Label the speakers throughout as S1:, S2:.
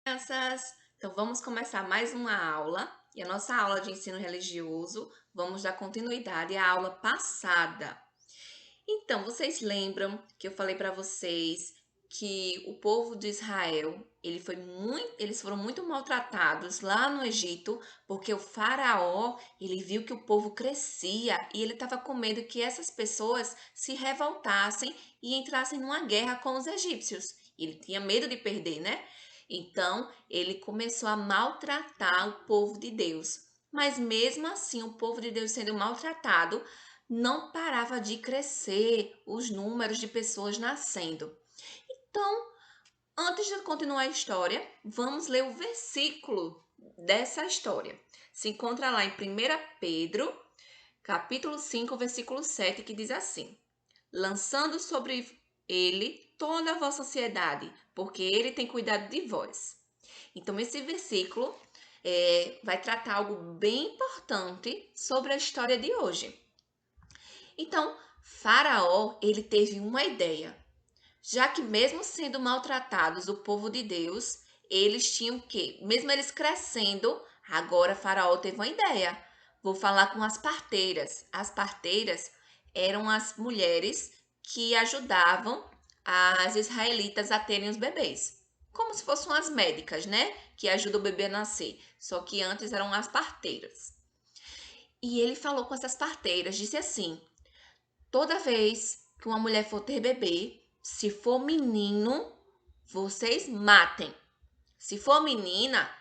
S1: Crianças! Então vamos começar mais uma aula e a nossa aula de ensino religioso, vamos dar continuidade à aula passada. Então, vocês lembram que eu falei para vocês que o povo de Israel, eles foram muito maltratados lá no Egito, porque o faraó, ele viu que o povo crescia e ele estava com medo que essas pessoas se revoltassem e entrassem numa guerra com os egípcios. Ele tinha medo de perder, né? Então, ele começou a maltratar o povo de Deus. Mas mesmo assim, o povo de Deus sendo maltratado, não parava de crescer os números de pessoas nascendo. Então, antes de continuar a história, vamos ler o versículo dessa história. Se encontra lá em 1 Pedro, capítulo 5, versículo 7, que diz assim: lançando sobre ele toda a vossa ansiedade, porque ele tem cuidado de vós. Então, esse versículo vai tratar algo bem importante sobre a história de hoje. Então, Faraó, ele teve uma ideia. Já que mesmo sendo maltratados o povo de Deus, eles tinham que, mesmo eles crescendo, agora Faraó teve uma ideia. Vou falar com as parteiras. As parteiras eram as mulheres que ajudavam as israelitas a terem os bebês. Como se fossem as médicas, né? Que ajudam o bebê a nascer. Só que antes eram as parteiras. E ele falou com essas parteiras, disse assim: toda vez que uma mulher for ter bebê, se for menino, vocês matem. Se for menina,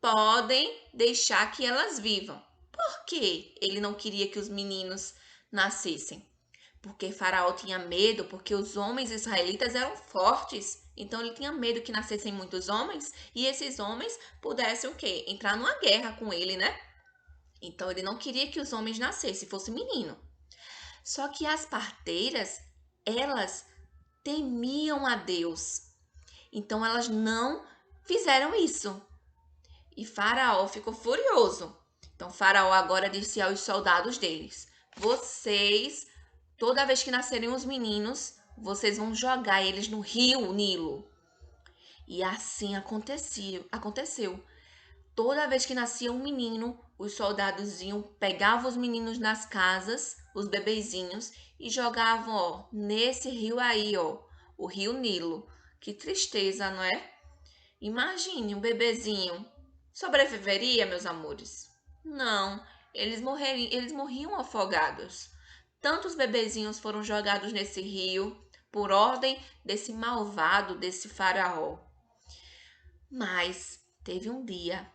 S1: podem deixar que elas vivam. Por que ele não queria que os meninos nascessem? Porque Faraó tinha medo, porque os homens israelitas eram fortes. Então ele tinha medo que nascessem muitos homens e esses homens pudessem o quê? Entrar numa guerra com ele, né? Então ele não queria que os homens nascessem, fosse menino. Só que as parteiras, elas temiam a Deus. Então elas não fizeram isso. E Faraó ficou furioso. Então Faraó agora disse aos soldados deles: vocês, toda vez que nascerem os meninos, vocês vão jogar eles no rio Nilo. E assim aconteceu. Toda vez que nascia um menino, os soldados iam, pegavam os meninos nas casas, os bebezinhos, e jogavam, ó, nesse rio aí, ó, o rio Nilo. Que tristeza, não é? Imagine um bebezinho. Sobreviveria, meus amores? Não, eles morriam afogados. Tantos bebezinhos foram jogados nesse rio por ordem desse malvado, desse faraó. Mas teve um dia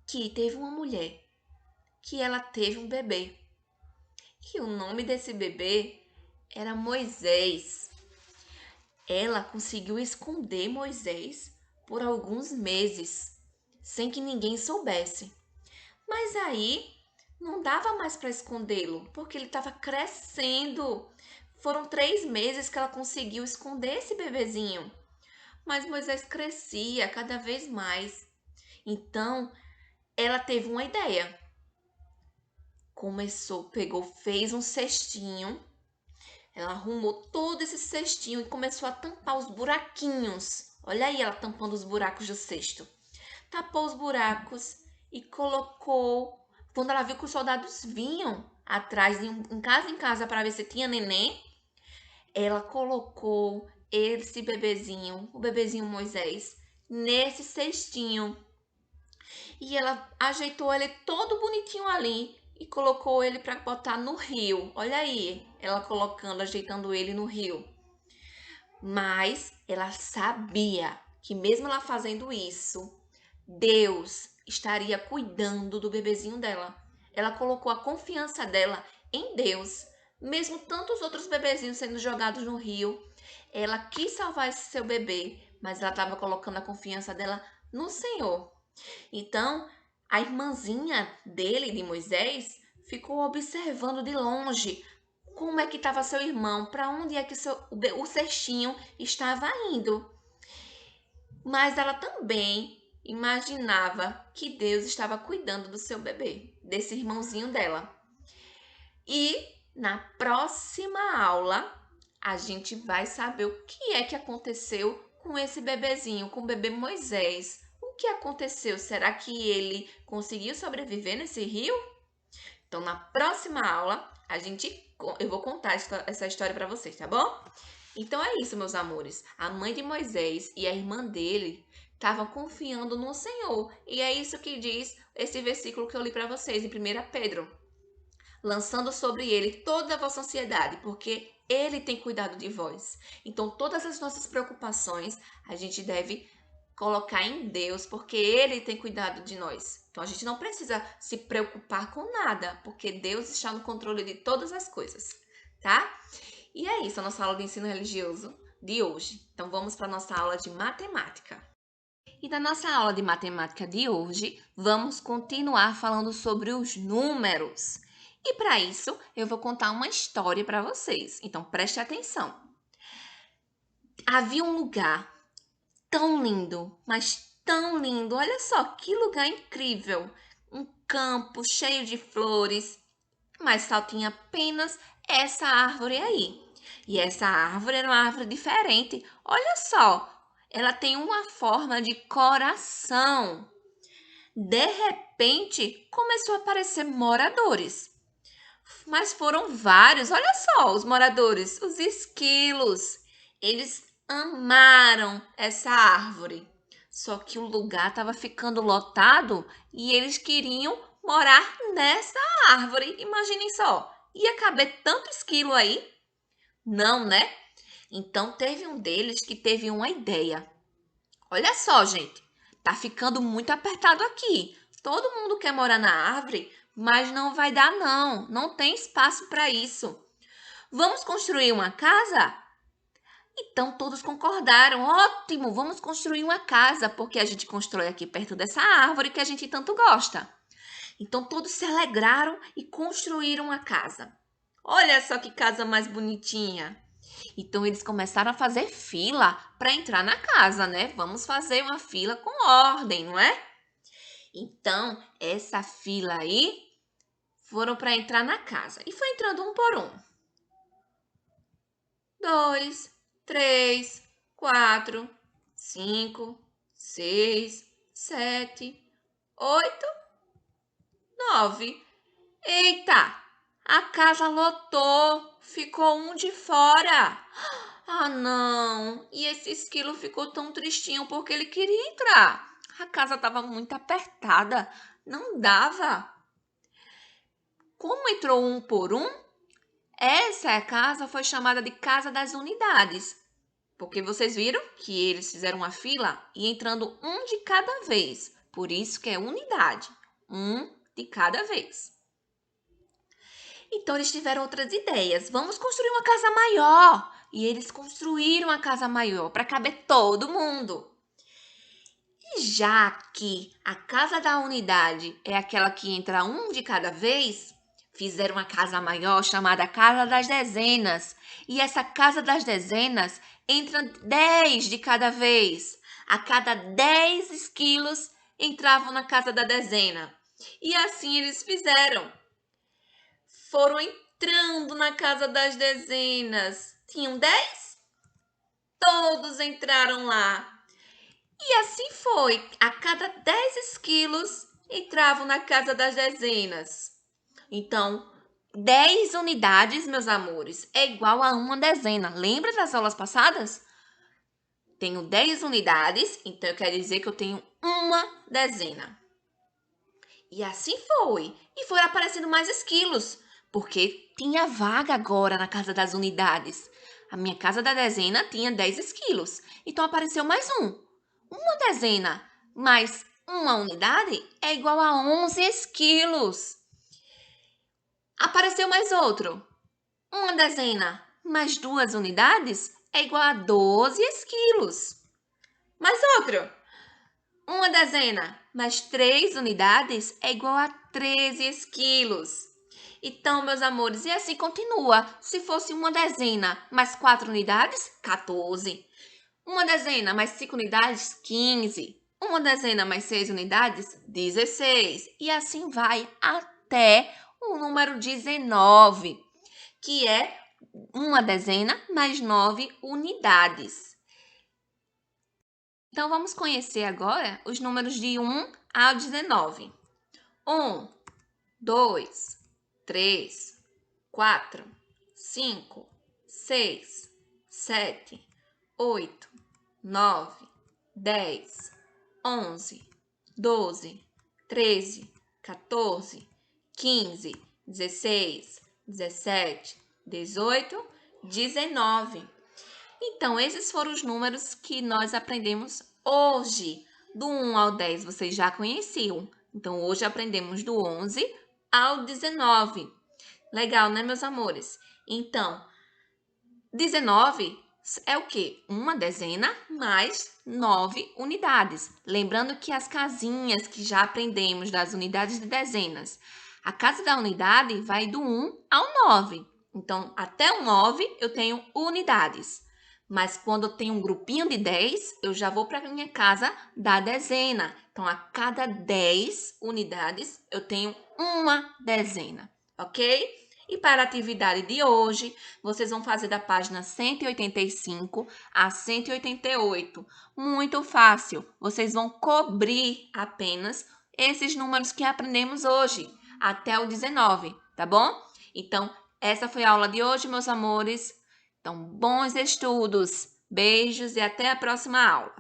S1: que teve uma mulher que ela teve um bebê. E o nome desse bebê era Moisés. Ela conseguiu esconder Moisés por alguns meses, sem que ninguém soubesse. Mas aí não dava mais para escondê-lo, porque ele estava crescendo. Foram 3 meses que ela conseguiu esconder esse bebezinho. Mas Moisés crescia cada vez mais. Então, ela teve uma ideia. Fez um cestinho. Ela arrumou todo esse cestinho e começou a tampar os buraquinhos. Olha aí ela tampando os buracos do cesto. Tapou os buracos e colocou. Quando ela viu que os soldados vinham atrás, em casa para ver se tinha neném, ela colocou esse bebezinho, o bebezinho Moisés, nesse cestinho. E ela ajeitou ele todo bonitinho ali e colocou ele para botar no rio. Olha aí, ela colocando, ajeitando ele no rio. Mas ela sabia que mesmo ela fazendo isso, Deus estaria cuidando do bebezinho dela. Ela colocou a confiança dela em Deus. Mesmo tantos outros bebezinhos sendo jogados no rio, ela quis salvar esse seu bebê, mas ela estava colocando a confiança dela no Senhor. Então, a irmãzinha dele, de Moisés, ficou observando de longe como é que estava seu irmão, para onde é que o cestinho estava indo. Mas ela também imaginava que Deus estava cuidando do seu bebê, desse irmãozinho dela. E na próxima aula, a gente vai saber o que é que aconteceu com esse bebezinho, com o bebê Moisés? O que aconteceu? Será que ele conseguiu sobreviver nesse rio? Então, na próxima aula, eu vou contar essa história para vocês, tá bom? Então é isso, meus amores. A mãe de Moisés e a irmã dele estavam confiando no Senhor. E é isso que diz esse versículo que eu li para vocês em 1 Pedro. Lançando sobre ele toda a vossa ansiedade, porque ele tem cuidado de vós. Então, todas as nossas preocupações a gente deve colocar em Deus, porque ele tem cuidado de nós. Então, a gente não precisa se preocupar com nada, porque Deus está no controle de todas as coisas, tá? E é isso a nossa aula de ensino religioso de hoje. Então, vamos para a nossa aula de matemática. E na nossa aula de matemática de hoje, vamos continuar falando sobre os números. E para isso, eu vou contar uma história para vocês. Então, preste atenção. Havia um lugar tão lindo, mas tão lindo. Olha só que lugar incrível. Um campo cheio de flores, mas só tinha apenas essa árvore aí. E essa árvore era uma árvore diferente. Olha só, ela tem uma forma de coração. De repente, começou a aparecer moradores. Mas foram vários, olha só, os moradores, os esquilos. Eles amaram essa árvore. Só que o lugar estava ficando lotado e eles queriam morar nessa árvore. Imaginem só, ia caber tanto esquilo aí? Não, né? Então teve um deles que teve uma ideia. Olha só, gente, tá ficando muito apertado aqui. Todo mundo quer morar na árvore, mas não vai dar não. Não tem espaço para isso. Vamos construir uma casa? Então todos concordaram. Ótimo, vamos construir uma casa, porque a gente constrói aqui perto dessa árvore que a gente tanto gosta. Então todos se alegraram e construíram a casa. Olha só que casa mais bonitinha. Então eles começaram a fazer fila para entrar na casa, né? Vamos fazer uma fila com ordem, não é? Então, essa fila aí foram para entrar na casa. E foi entrando um por um. 2, 3, 4, 5, 6, 7, 8, 9. Eita! A casa lotou, ficou um de fora. Ah, não! E esse esquilo ficou tão tristinho porque ele queria entrar. A casa estava muito apertada, não dava. Como entrou um por um, essa casa foi chamada de Casa das Unidades. Porque vocês viram que eles fizeram uma fila e entrando um de cada vez. Por isso que é unidade, um de cada vez. Então eles tiveram outras ideias. Vamos construir uma casa maior. E eles construíram a casa maior para caber todo mundo. E já que a casa da unidade é aquela que entra um de cada vez, fizeram uma casa maior chamada Casa das Dezenas. E essa Casa das Dezenas entra 10 de cada vez. A cada 10 esquilos entravam na casa da dezena. E assim eles fizeram. Foram entrando na casa das dezenas. Tinham 10? Todos entraram lá. E assim foi. A cada 10 esquilos entravam na casa das dezenas. Então, 10 unidades, meus amores, é igual a uma dezena. Lembra das aulas passadas? Tenho 10 unidades, então quer dizer que eu tenho uma dezena. E assim foi. E foram aparecendo mais esquilos, porque tinha vaga agora na casa das unidades. A minha casa da dezena tinha 10 esquilos, então apareceu mais um. Uma dezena mais uma unidade é igual a 11 esquilos. Apareceu mais outro. Uma dezena mais 2 unidades é igual a 12 esquilos. Mais outro. Uma dezena mais 3 unidades é igual a 13 esquilos. Então, meus amores, e assim continua. Se fosse uma dezena mais 4 unidades, 14. Uma dezena mais 5 unidades, 15. Uma dezena mais 6 unidades, 16. E assim vai até o número 19, que é uma dezena mais 9 unidades. Então, vamos conhecer agora os números de 1 ao 19. 1, 2, 3, 4, 5, 6, 7, 8, 9, 10, 11, 12, 13, 14, 15, 16, 17, 18, 19. Então, esses foram os números que nós aprendemos hoje. Do 1 ao 10 vocês já conheciam. Então, hoje aprendemos do 11 ao 19. Legal, né, meus amores? Então, 19 é o quê? Uma dezena mais 9 unidades. Lembrando que as casinhas que já aprendemos das unidades de dezenas, a casa da unidade vai do 1 ao 9. Então, até o 9 eu tenho unidades. Mas quando eu tenho um grupinho de 10, eu já vou para a minha casa da dezena. Então, a cada 10 unidades, eu tenho uma dezena, ok? E para a atividade de hoje, vocês vão fazer da página 185 a 188. Muito fácil. Vocês vão cobrir apenas esses números que aprendemos hoje, até o 19, tá bom? Então, essa foi a aula de hoje, meus amores. Então, bons estudos. Beijos e até a próxima aula.